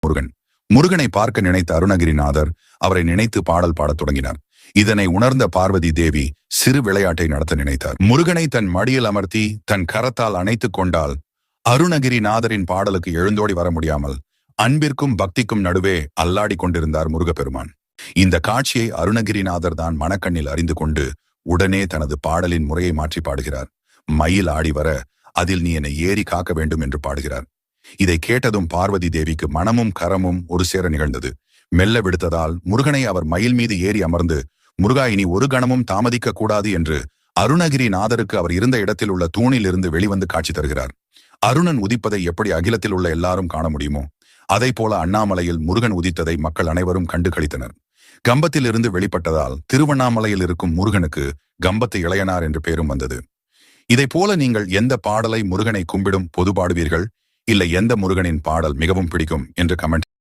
முருகன். முருகனை பார்க்க நினைத்த அருணகிரிநாதர் அவரை நினைத்து பாடல் பாடத் தொடங்கினார். இதனை உணர்ந்த பார்வதி தேவி சிறு விளையாட்டை நடத்த நினைத்தார். முருகனை தன் மடியில் அமர்த்தி தன் கரத்தால் அணைத்துக் கொண்டால் அருணகிரிநாதரின் பாடலுக்கு எழுந்தோடி வர முடியாமல் அன்பிற்கும் பக்திக்கும் நடுவே அல்லாடி கொண்டிருந்தார் முருகப்பெருமான். இந்த காட்சியை அருணகிரிநாதர் தான் மனக்கண்ணில் அறிந்து கொண்டு உடனே தனது பாடலின் முறையை மாற்றி பாடுகிறார். மயில் ஆடி வர அதில் நீ என்னை ஏறி காக்க வேண்டும் என்று பாடுகிறார். இதை கேட்டதும் பார்வதி தேவிக்கு மனமும் கரமும் ஒரு சேர நிகழ்ந்தது. மெல்ல விடுத்ததால் முருகனை அவர் மயில் மீது ஏறி அமர்ந்து, முருகா இனி ஒரு கணமும் தாமதிக்க கூடாது என்று அருணகிரிநாதருக்கு அவர் இருந்த இடத்தில் உள்ள தூணில் இருந்து வெளிவந்து காட்சி தருகிறார். அருணன் உதிப்பதை எப்படி அகிலத்தில் உள்ள எல்லாரும் காண முடியுமோ அதை போல அண்ணாமலையில் முருகன் உதித்ததை மக்கள் அனைவரும் கண்டு களித்தனர். கம்பத்தில் இருந்து வெளிப்பட்டதால் திருவண்ணாமலையில் இருக்கும் முருகனுக்கு கம்பத்து இளையனார் என்று பெயரும் வந்தது. இதை போல நீங்கள் எந்த பாடலை முருகனை கும்பிடும் பொது பாடுவீர்கள், இல்லை எந்த முருகனின் பாடல் மிகவும் பிடிக்கும் என்று கமெண்ட்